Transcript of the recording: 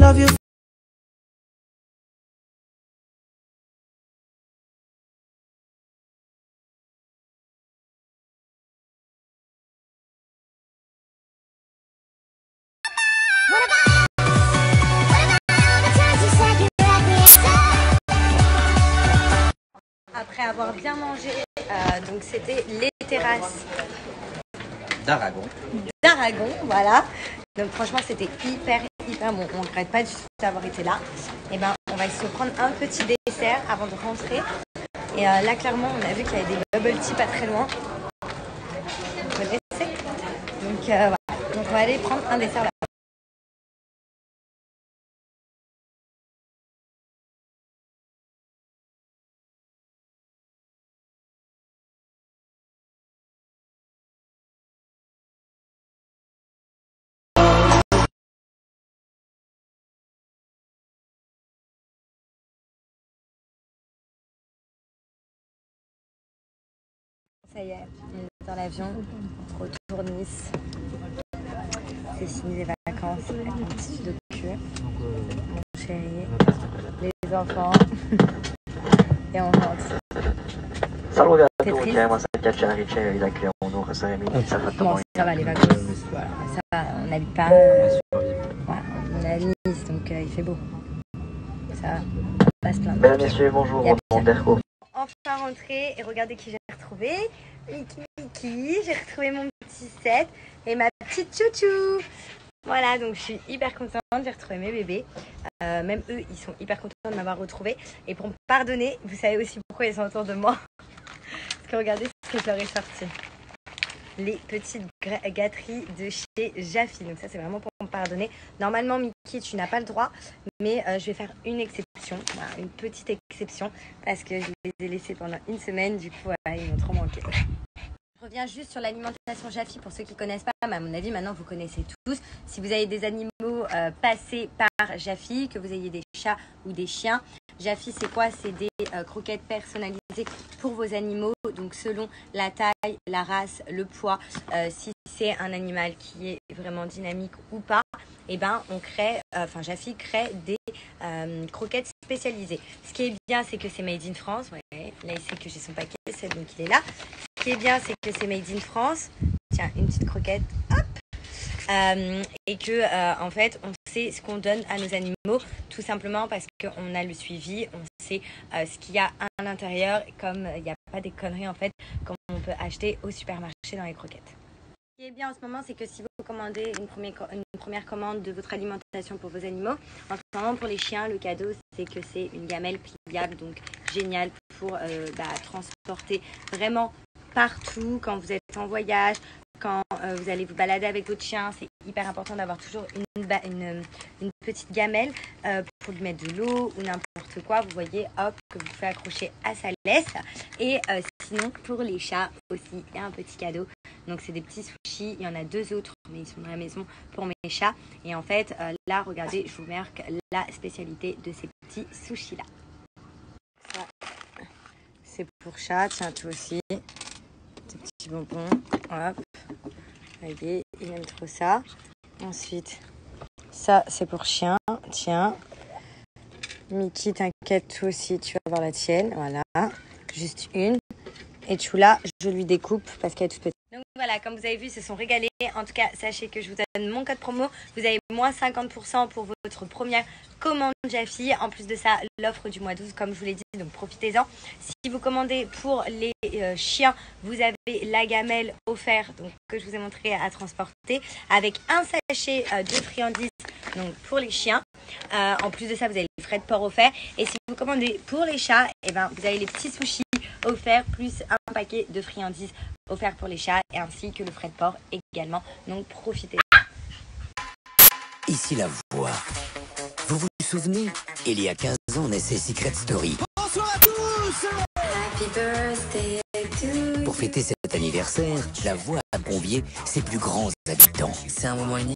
love you. Après avoir bien mangé, donc c'était les terrasses d'Aragon, voilà. Donc franchement c'était hyper bon, on ne regrette pas du tout d'avoir été là. Et ben on va se prendre un petit dessert avant de rentrer. Et là clairement on a vu qu'il y avait des bubble tea pas très loin. Vous connaissez? Donc voilà, donc on va aller prendre un dessert là. Ça y est, on est dans l'avion, retour Nice. C'est fini les vacances, un petit docu, mon chéri, les enfants, et on rentre. Salve a tutti, ma Chiarice, la Cleono, Bon, ça va les vacances, voilà, ça va, on n'habite pas, voilà, on est à Nice, donc il fait beau. Ça va, on passe plein de Mesdames, Messieurs, bonjour, Monterco. Enfin rentré et regardez qui j'ai retrouvé. Miki, j'ai retrouvé mon petit set et ma petite chouchou. Voilà, donc je suis hyper contente, j'ai retrouvé mes bébés. Même eux, ils sont hyper contents de m'avoir retrouvée. Et pour me pardonner, vous savez aussi pourquoi ils sont autour de moi. Parce que regardez ce que je leur ai sorti. Les petites gâteries de chez Jaffi. Donc ça, c'est vraiment pour me pardonner. Normalement, Miki, tu n'as pas le droit. Mais je vais faire une exception. Voilà, une petite exception. Parce que je les ai laissés pendant une semaine. Du coup, voilà, ils m'ont trop manqué. Je reviens juste sur l'alimentation Jaffi pour ceux qui ne connaissent pas, mais à mon avis maintenant vous connaissez tous. Si vous avez des animaux passés par Jaffi, que vous ayez des chats ou des chiens, Jaffi c'est quoi? C'est des croquettes personnalisées pour vos animaux, donc selon la taille, la race, le poids, si c'est un animal qui est vraiment dynamique ou pas, et ben on crée, Jaffi crée des croquettes spécialisées. Ce qui est bien, c'est que c'est made in France. Ouais, là il sait que j'ai son paquet, donc il est là. Ce qui est bien, c'est que c'est made in France. Tiens, une petite croquette, hop. Et que en fait, on sait ce qu'on donne à nos animaux, tout simplement parce qu'on a le suivi, on sait ce qu'il y a à l'intérieur, comme il n'y a pas des conneries en fait, comme on peut acheter au supermarché dans les croquettes. Ce qui est bien en ce moment, c'est que si vous commandez une première commande de votre alimentation pour vos animaux, en ce moment pour les chiens, le cadeau, c'est que c'est une gamelle pliable, donc génial pour transporter vraiment partout quand vous êtes en voyage, quand vous allez vous balader avec votre chien. C'est hyper important d'avoir toujours une petite gamelle pour lui mettre de l'eau ou n'importe quoi. Vous voyez, hop, que vous pouvez accrocher à sa laisse. Et sinon, pour les chats aussi, il y a un petit cadeau. Donc, c'est des petits sushis. Il y en a 2 autres, mais ils sont dans la maison pour mes chats. Et en fait, là, regardez, je vous marque la spécialité de ces petits sushis-là. Ça, c'est pour chat. Tiens, toi aussi. Des petits bonbons. Hop. Regardez, il aime trop ça. Ensuite, ça, c'est pour chien. Tiens. Mickey, t'inquiète, toi aussi, tu vas avoir la tienne. Voilà. Juste une. Et Chula, je lui découpe parce qu'elle est toute petite. Donc voilà, comme vous avez vu, ils se sont régalés. En tout cas, sachez que je vous donne mon code promo. Vous avez moins 50% pour votre première commande Jaffi. En plus de ça, l'offre du mois 12, comme je vous l'ai dit, donc profitez-en. Si vous commandez pour les chiens, vous avez la gamelle offerte, donc que je vous ai montré à transporter, avec un sachet de friandises, donc pour les chiens. En plus de ça, vous avez les frais de port offerts. Et si vous commandez pour les chats, vous avez les petits sushis offerts plus un paquet de friandises offerts pour les chats et ainsi que le frais de port également. Donc profitez. Ici la voix. Vous vous souvenez, il y a 15 ans naissait Secret Story. Bonsoir à tous. Happy birthday to... Pour fêter cet anniversaire, la voix a convié ses plus grands habitants. C'est un moment unique.